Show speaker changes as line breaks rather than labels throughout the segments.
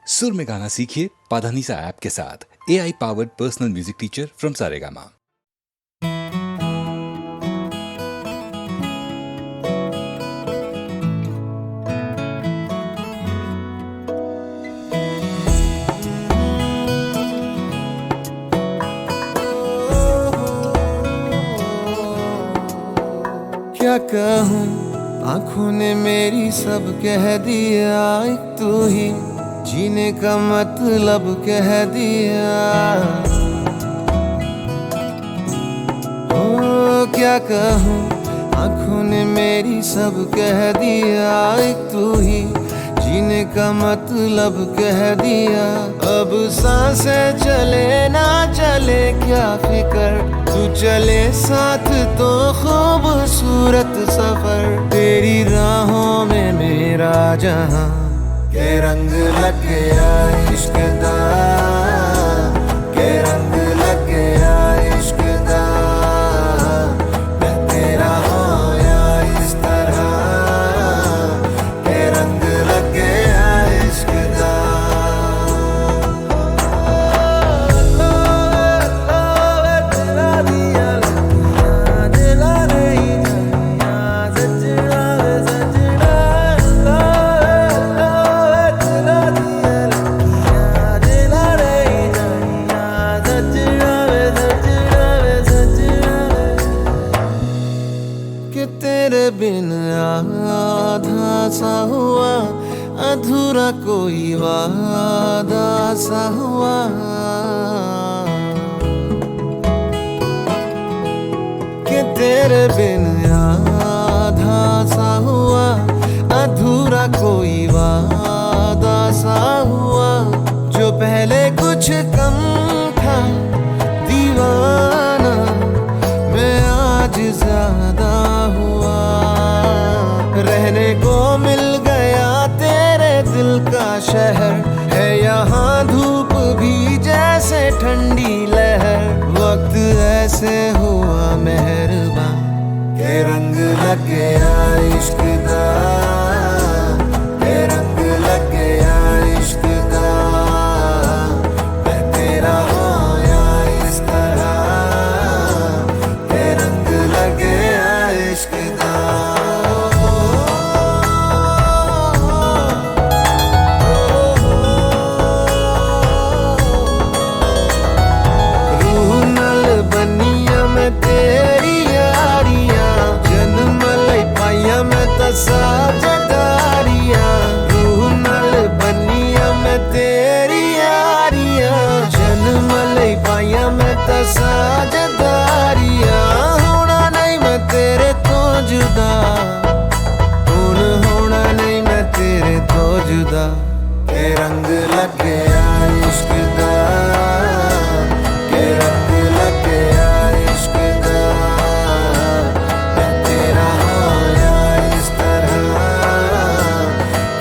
सुर में गाना सीखिए पाधानीसा ऐप के साथ। AI powered personal music teacher from Saregama.
क्या कहूँ, आँखों ने मेरी सब कह दिया, एक तू ही जीने का मतलब कह दिया। ओ क्या कहूँ, आँखों ने मेरी सब कह दिया, एक तू ही जीने का मतलब कह दिया। अब सांसें चले ना चले क्या फिकर, तू चले साथ तो खूबसूरत सफर। तेरी राहों में मेरा जहां के रंग लग गया इश्क दा, के रंग लग गया इश्क दा। मैं तेरा होया इस तरह, के रंग लग गया इश्क दा। कि तेरे बिन आधा सा हुआ, अधूरा कोई वादा सा हुआ। कि तेरे बिन आधा सा हुआ, अधूरा कोई वादा सा हुआ। जो पहले कुछ कम था दीवाना, मैं आज ज्यादा हुआ। रहने को मिल गया तेरे दिल का शहर, है यहाँ धूप भी जैसे ठंडी लहर। वक्त ऐसे हुआ मेहरबान, के रंग लग गया इश्क दा, के रंग लग गया इश्क दा। मैं तेरा होया इस तरह, के रंग लग गया इश्क दा। रूह नल बनिया मैं तेरी यारियां, जन्म लई पाइया मैं तसा जदारियां। रूह नल बनिया मैं तेरी यारियां, जन्म लई पाइया मैं तसा जदारियां। होना नहीं मैं तेरे तो जुदा, हुण होना नहीं मैं तेरे तो जुदा। के रंग लग गया इश्क दा, के रंग लग गया इश्क दा। मैं तेरा होया इस तरह,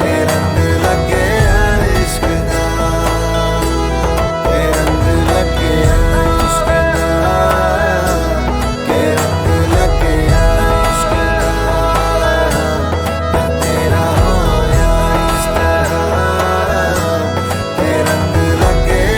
के रंग लग गया इश्क दा, के रंग लग गया इश्क दा, के रंग लग गया इश्क दा। मैं तेरा होया इस तरह, के रंग लग गया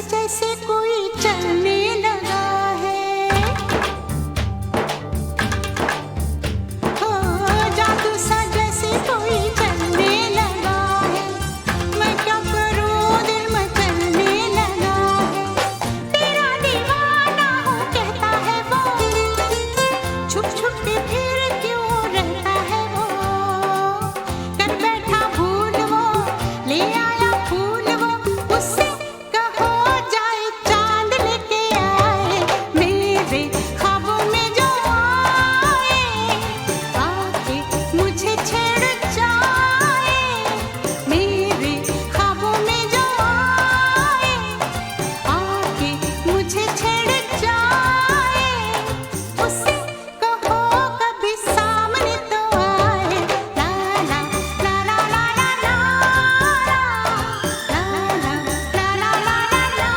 जैसे कोई चलने लगा है। हो जादू सा जैसे कोई चलने लगा है। मैं क्या करूं दिल मचलने लगा है। तेरा दीवाना हूँ कहता है वो, छुप छुप के फिर क्यों रहता है वो। कर बैठा भूल वो, ले आया फूल वो, उससे कहो जाए चांद लेके आए। मेरे ख्वाबों में जो आए, आके मुझे छेड़ जाए। मेरे ख्वाबों में जो आए, आके मुझे छेड़ जाए। उससे कहो कभी सामने तो आए। ला ला ला ला ला ला ला, ला ला ला ला ला ला।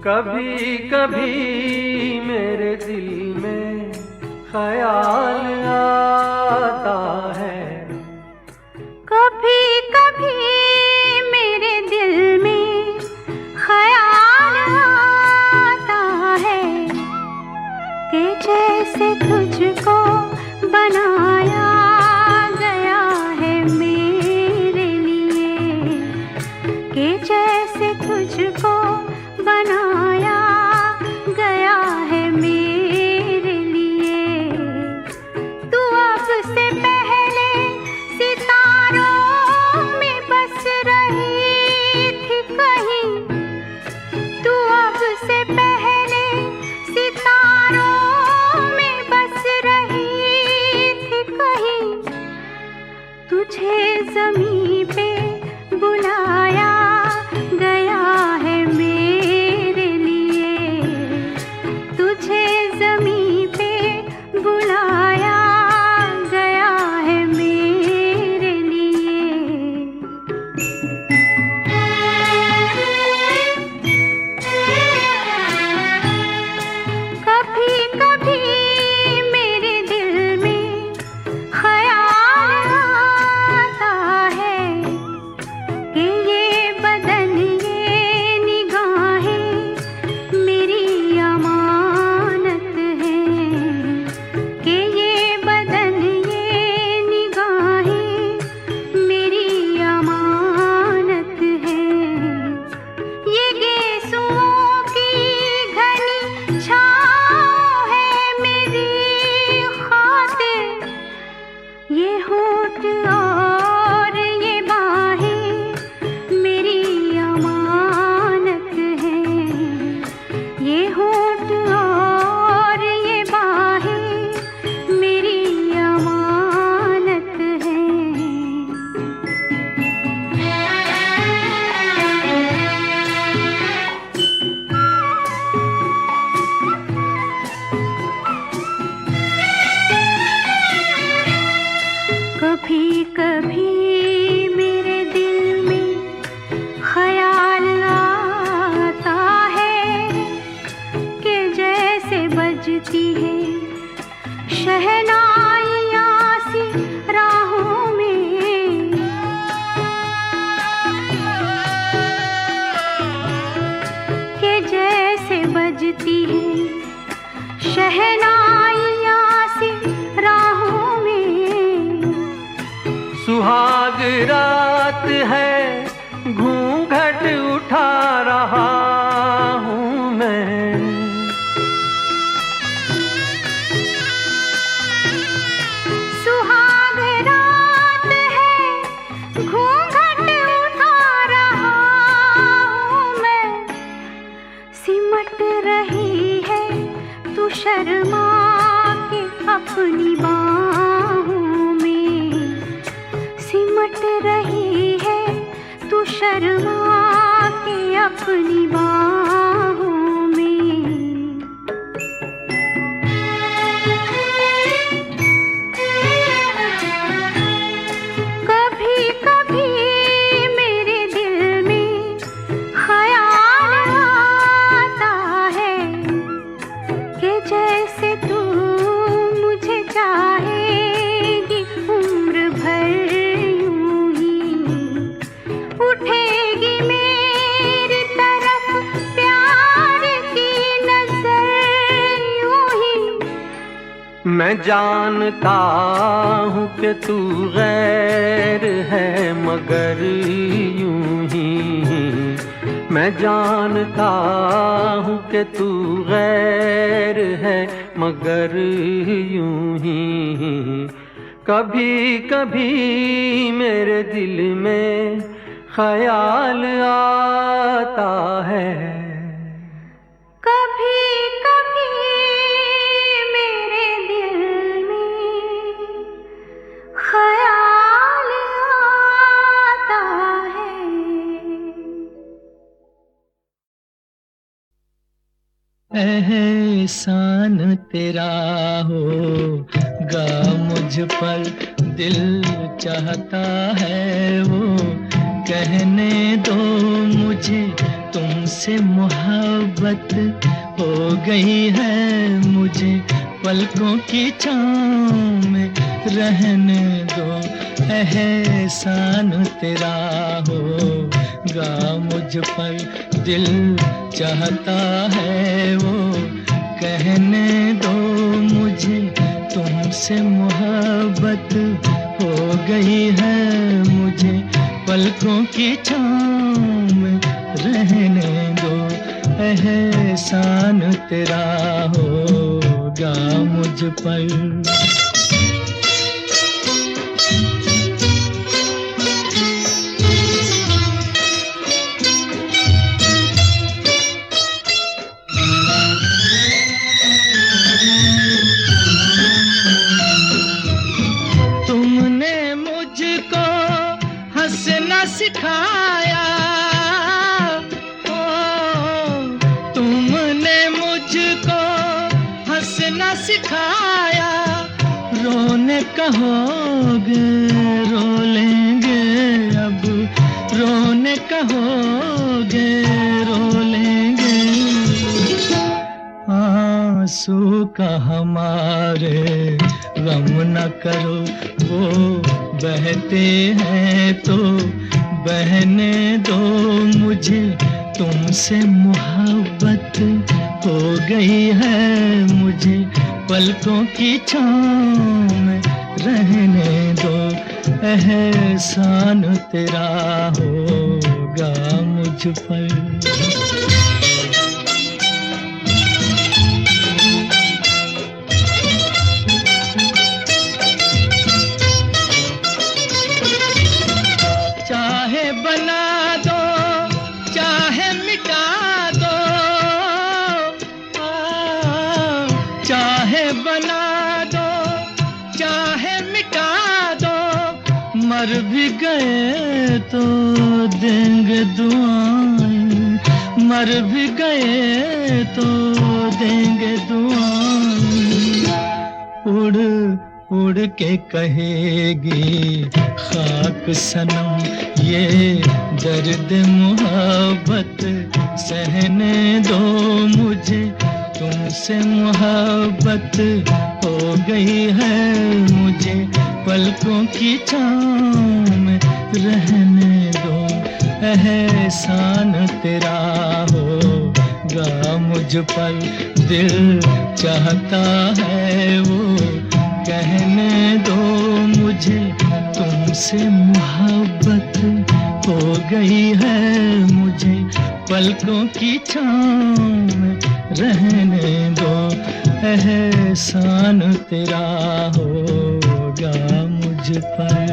कभी कभी मेरे दिल में ख्याल आता है।
कभी कभी मेरे दिल में ख्याल आता है कि जैसे तुझको बनाया गया है मेरे लिए, कि जैसे तुझको बनाया गया है मेरे लिए। तू अब से पहले सितारों में बस रही थी कहीं। तू अब से पहले सितारों में बस रही थी कहीं। तुझे ज़मीं पे बुलाया गया है मेरे लिए। तुझे ज़मीं पे बुलाया गया है मेरे लिए। कभी कभी मेरे दिल में ख्याल आता है कि ये बदन ये निगाहें मेरी अमानत हैं। कि ये बदन ये निगाहें मेरी अमानत हैं। ये गेसुओं की घनी छाँव है मेरी खातिर। ये होठ और ये बाहें मेरी अमानत हैं। ये होठ और ये बाहें मेरी अमानत हैं। कभी कभी मेरे दिल में ख्याल आता है कि जैसे बजती है शहनाइयाँ सी राहों में। कि जैसे बजती है शहनाइयाँ सी राहों में।
सुहाग रात है घूंघट उठा रहा हूँ मैं।
सुहाग रात है घूंघट उठा रहा हूँ मैं। सिमट रही है तू शर्मा के अपनी बाहों में। सिमट रही है तू शर्मा के अपनी बाहों में।
मैं जानता हूँ कि तू गैर है मगर यूं ही, मैं जानता हूँ कि तू गैर है मगर यूं ही। कभी कभी मेरे दिल में ख्याल आता है,
कभी कभी मेरे दिल में ख्याल आता है।
एहसान तेरा होगा मुझ पर, दिल चाहता है वो कहने दो मुझे, तुमसे मोहब्बत हो गई है मुझे, पलकों की छाँव में रहने दो। एहसान तेरा होगा मुझ पर, दिल चाहता है वो कहने दो मुझे, तुमसे मोहब्बत हो गई है मुझे, पलकों की छाँव में रहने दो। एहसान तेरा होगा मुझ पर। तुमने मुझको हंसना सिखाया, तुमने मुझको हंसना सिखाया, रोने कहोगे रो लेंगे अब, रोने कहोगे रो लेंगे। आंसू का हमारे गम न करो, वो बहते हैं तो बहने दो मुझे, तुमसे मोहब्बत हो गई है मुझे, पलकों की छाँव में रहने दो। एहसान तेरा होगा मुझ पर। चाहे बना दो चाहे मिटा दो, चाहे बना दो चाहे मिटा दो, मर भी गए तो देंगे दुआएं, मर भी गए तो देंगे दुआएं। उड़ उड़ के कहेगी खाक सनम ये दर्द मोहब्बत सहने दो मुझे, तुमसे मोहब्बत हो गई है मुझे, पलकों की छाँव में रहने दो। एहसान तेरा होगा मुझ पर, दिल चाहता है वो कहने दो मुझे, तुमसे मोहब्बत हो गई है मुझे, पलकों की छाँव में रहने दो। एहसान तेरा होगा मुझ पर।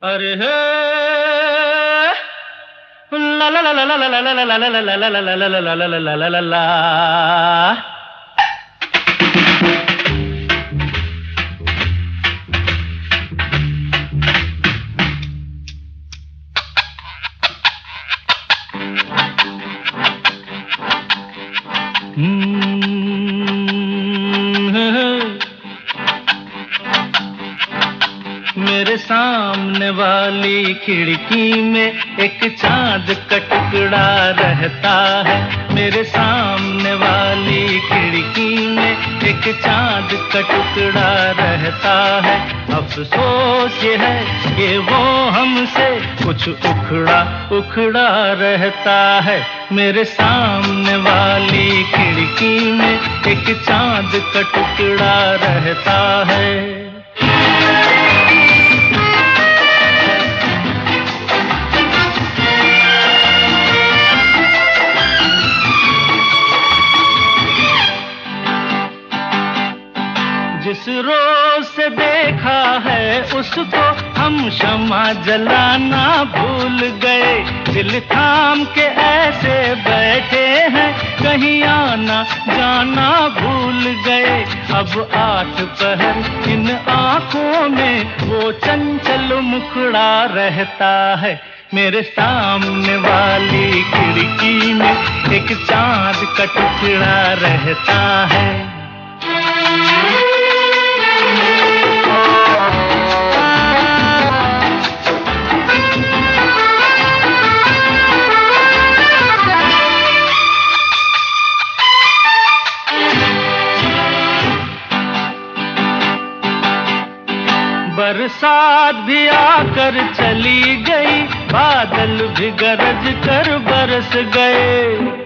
अरे हे ला ला ला ला ला ला ला ला ला ला ला ला ला ला ला ला ला। मेरे सामने वाली खिड़की में एक चांद का टुकड़ा रहता है, मेरे सामने वाली खिड़की में एक एक चांद का टुकड़ा रहता है। अफसोस ये है कि वो हमसे कुछ उखड़ा उखड़ा रहता है। मेरे सामने वाली खिड़की में एक चांद का टुकड़ा रहता है। जिस रोज से देखा है उसको हम शम्मा जलाना भूल गए। दिल थाम के ऐसे बैठे हैं कहीं आना जाना भूल गए। अब 8 पहर इन आँखों में वो चंचल मुखड़ा रहता है। मेरे सामने वाली खिड़की में एक चांद का टुकड़ा रहता है। बरसात भी आकर चली गई, बादल भी गरज कर बरस गए।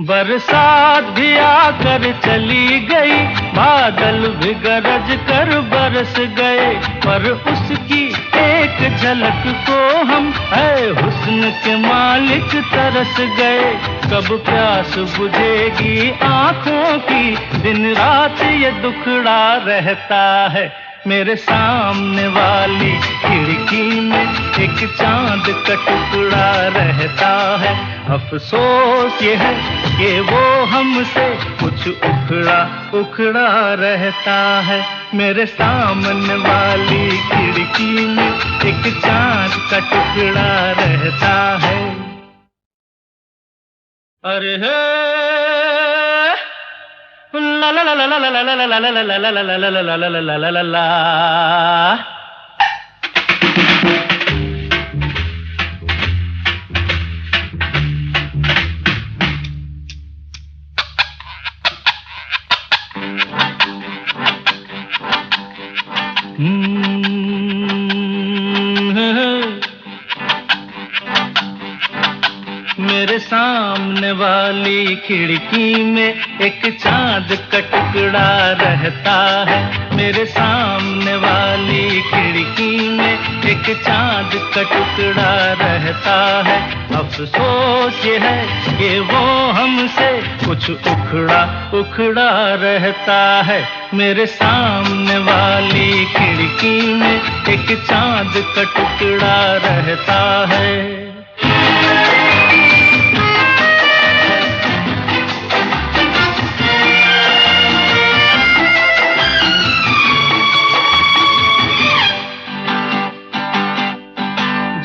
बरसात भी आकर चली गई, बादल भी गरज कर बरस गए। पर उसकी एक झलक को हम है हुस्न के मालिक तरस गए। कब प्यास बुझेगी आँखों की, दिन रात ये दुखड़ा रहता है। मेरे सामने वाली खिड़की में एक चांद का टुकड़ा रहता है। अफसोस ये है कि वो हमसे कुछ उखड़ा उखड़ा रहता है। मेरे सामने वाली खिड़की में एक चांद का टुकड़ा रहता है। अरे हे ला ला ला ला ला ला ला ला ला ला ला ला ला ला ला ला ला ला। मेरे सामने वाली खिड़की में एक चांद का टुकड़ा रहता है। मेरे सामने वाली खिड़की में एक चांद का टुकड़ा रहता है। अफसोस ये है कि वो हमसे कुछ उखड़ा उखड़ा रहता है। मेरे सामने वाली खिड़की में एक चांद का टुकड़ा रहता है।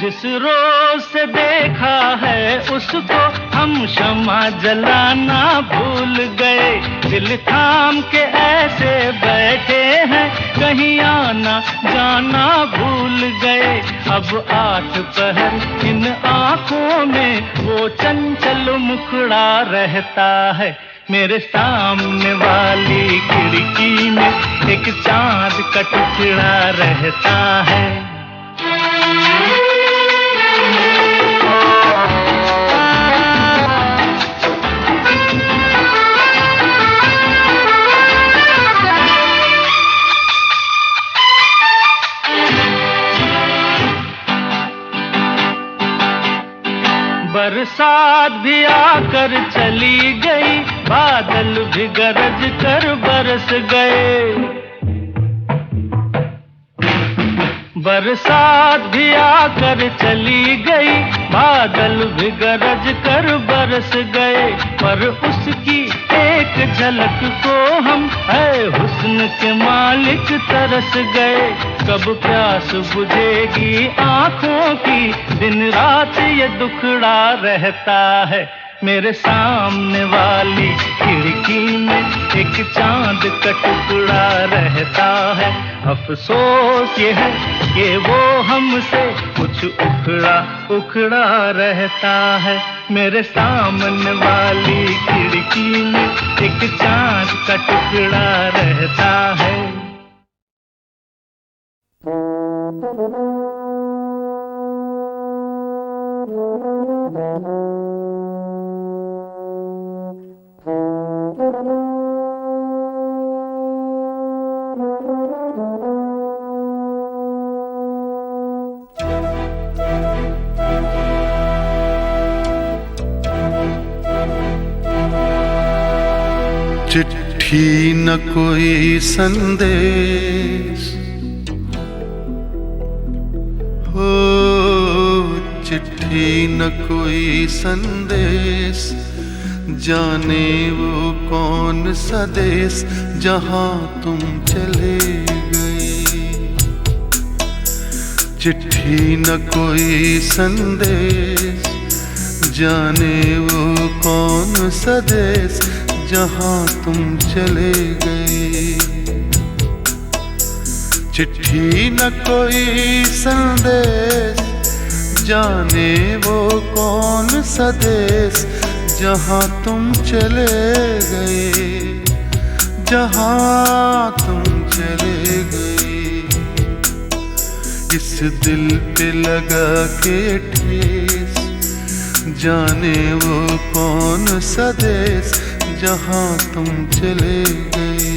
जिस रोज से देखा है उसको हम शम्मा जलाना भूल गए। दिल थाम के ऐसे बैठे हैं कहीं आना जाना भूल गए। अब 8 पहर इन आँखों में वो चंचल मुखड़ा रहता है। मेरे सामने वाली खिड़की में एक चांद का टुकड़ा रहता है। बरसात भी आकर चली गई, बादल भी गरज कर बरस गए। बरसात भी आकर चली गई, बादल भी गरज कर बरस गए। पर उसकी एक झलक को हम है हुस्न के मालिक तरस गए। कब प्यास बुझेगी आँखों की, दिन रात ये दुखड़ा रहता है। मेरे सामने वाली खिड़की में एक चांद का टुकड़ा रहता है। अफसोस ये है कि वो हमसे कुछ उखड़ा उखड़ा रहता है। मेरे सामने वाली खिड़की खिड़की में एक चांद का टुकड़ा रहता है।
चिट्ठी न कोई संदेश हो, चिट्ठी न कोई संदेश, जाने वो कौन सा देश जहां तुम चले गए। चिट्ठी न कोई संदेश, जाने वो कौन सा देश जहां तुम चले गए। चिट्ठी न कोई संदेश, जाने वो कौन सा देश जहां तुम चले गए, जहां तुम चले गए। इस दिल पे लगा के ठेस, जाने वो कौन सा देश जहां तुम चले गए।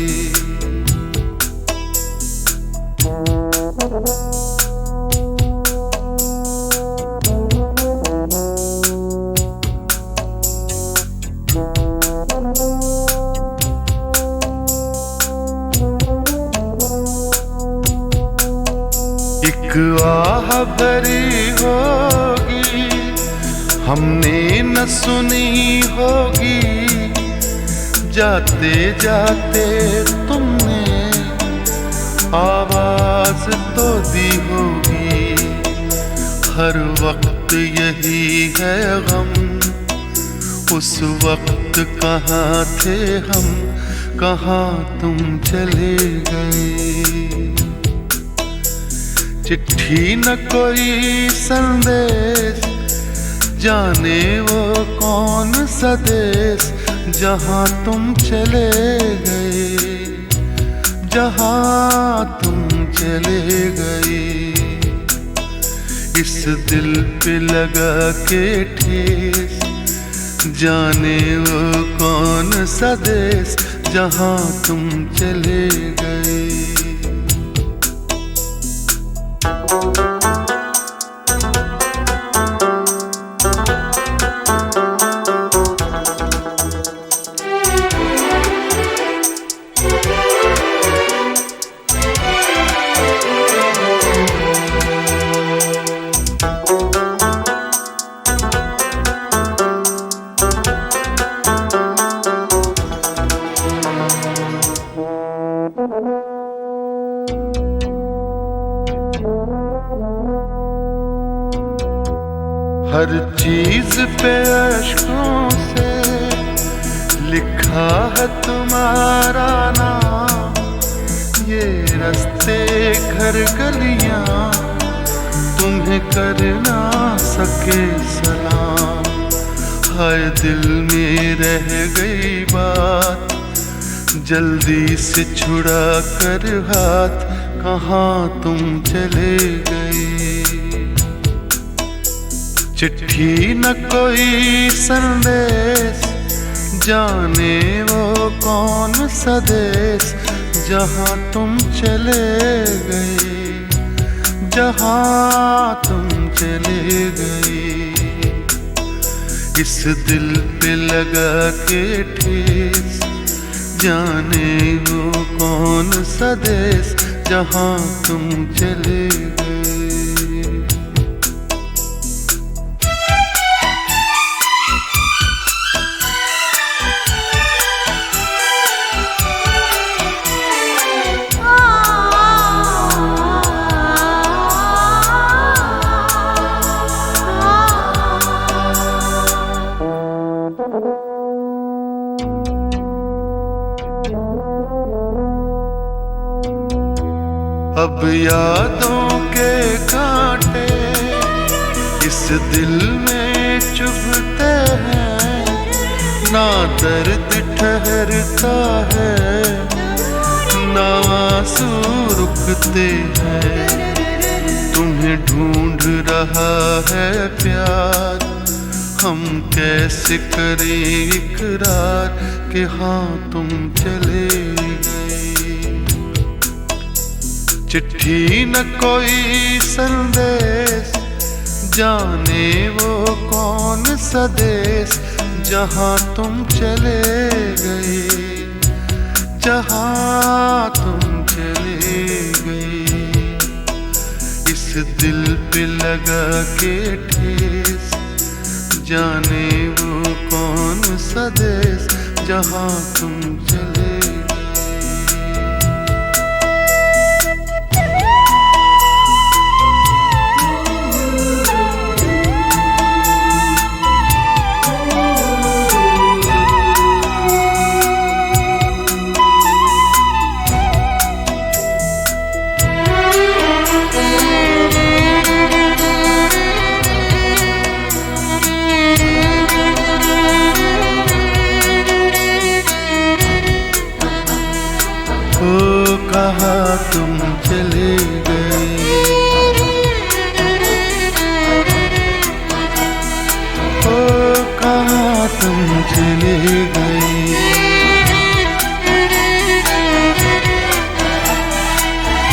एक आह भरी होगी, हमने न सुनी होगी, जाते जाते तुमने आवाज तो दी होगी। हर वक्त यही है गम, उस वक्त कहाँ थे हम, कहाँ तुम चले गए। चिट्ठी न कोई संदेश, जाने वो कौन सा देश जहां तुम चले गए, जहां तुम चले गए। इस दिल पे लगा के ठेस, जाने वो कौन सा देश जहां तुम चले गए। हर चीज पे अश्कों से लिखा है तुम्हारा नाम, ये रास्ते घर गलियां तुम्हें कर ना सके सलाम। हाय दिल में रह गई बात, जल्दी से छुड़ा कर हाथ, कहाँ तुम चले गए। चिट्ठी न कोई संदेश, जाने वो कौन सा देश जहां तुम चले गए, जहां तुम चले गए। इस दिल पे लगा के ठेस, जाने वो कौन सा देश जहां तुम चले गए। अब यादों के कांटे इस दिल में चुभते हैं, ना दर्द ठहरता है, ना आंसू रुकते हैं। तुम्हें ढूंढ रहा है प्यार, हम कैसे करें इकरार कि हाँ तुम चले गए। चिट्ठी न कोई संदेश, जाने वो कौन सा देश जहाँ तुम चले गए, जहाँ तुम चले गए। इस दिल पे लगा के ठेस, जाने वो कौन सा देश जहाँ तुम चले कहाँ तुम चले गए, ओ कहाँ तुम चले गए,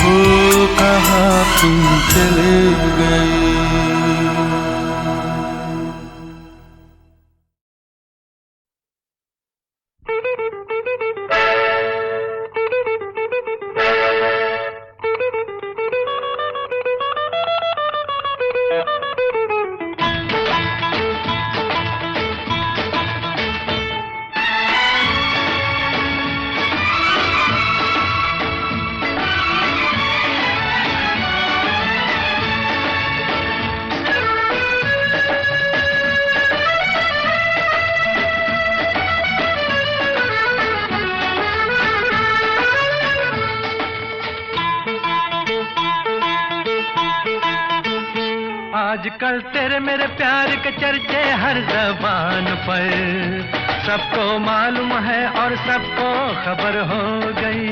ओ कहाँ तुम चले गए।
आजकल तेरे मेरे प्यार के चर्चे हर ज़बान पर, सबको मालूम है और सबको खबर हो गई।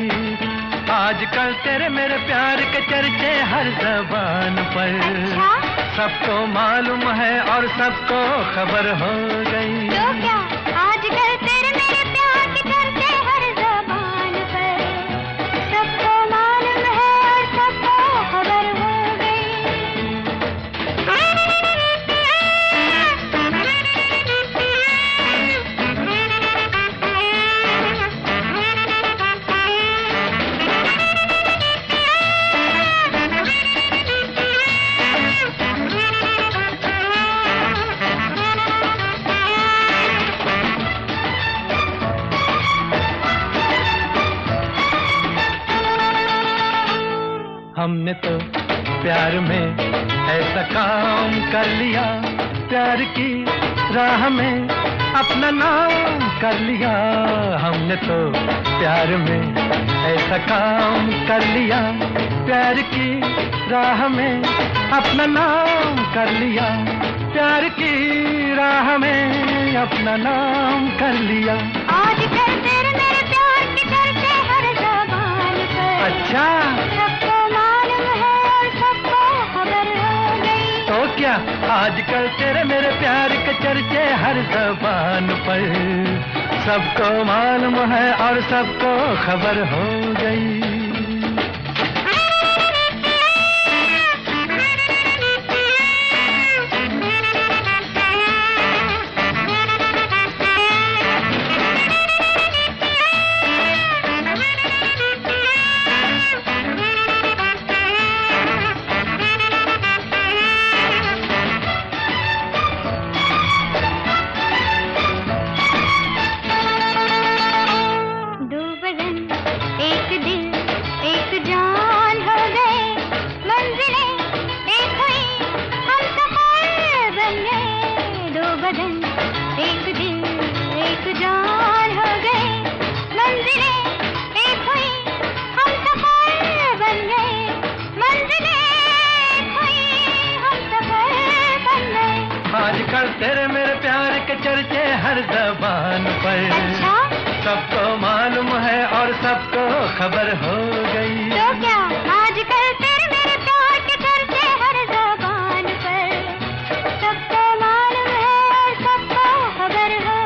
आजकल तेरे मेरे प्यार के चर्चे हर ज़बान पर, सबको मालूम है और सबको खबर हो गई।
तो क्या आजकल तेरे मेरे प्यार के चर्चे हर ज़बान पर, सबको मालूम है और सबको खबर हो गई।
हमने तो प्यार में ऐसा काम कर लिया, प्यार की राह में अपना नाम कर लिया। हमने तो प्यार में ऐसा काम कर लिया, प्यार की राह में अपना नाम कर लिया, प्यार की राह में अपना नाम कर लिया।
आजकल तेरे मेरे प्यार के चर्चे हर ज़बान पर,
अच्छा,
सबको मालूम है और सबको खबर हो गई।
तो क्या आजकल तेरे मेरे प्यार के चर्चे हर ज़बान पर, सबको मालूम है और सबको खबर हो गई।
दो बदन एक दिल
सबको खबर हो गई।
तो क्या आजकल तेरे मेरे प्यार के चर्चे हर ज़बान पर, सबको मालूम है और सबको खबर हो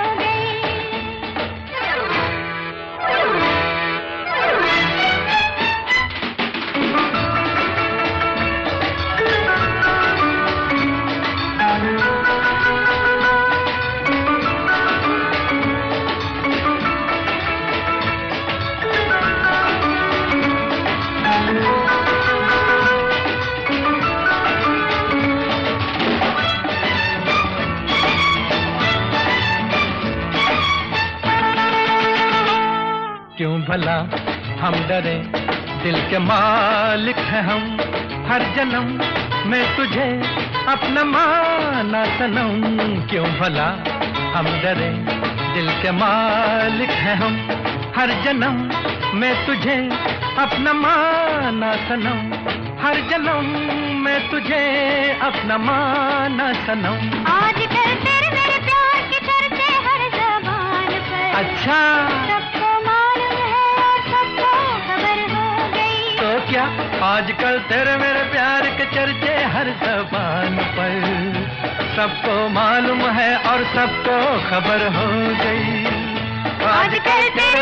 क्यों भला हम डरे, दिल के मालिक हैं हम, हर जन्म में तुझे अपना माना सनम। क्यों भला हम डरे, दिल के मालिक हैं हम, हर जन्म में तुझे अपना माना सनम, हर जन्म में तुझे अपना माना सनम।
आजकल तेरे मेरे प्यार के चर्चे हर ज़बान पर,
अच्छा
सबको मालूम है और सबको खबर हो गई।
तो क्या आजकल तेरे मेरे प्यार के चर्चे हर ज़बान पर, सबको मालूम है और सबको खबर हो गई।
आजकल तेरे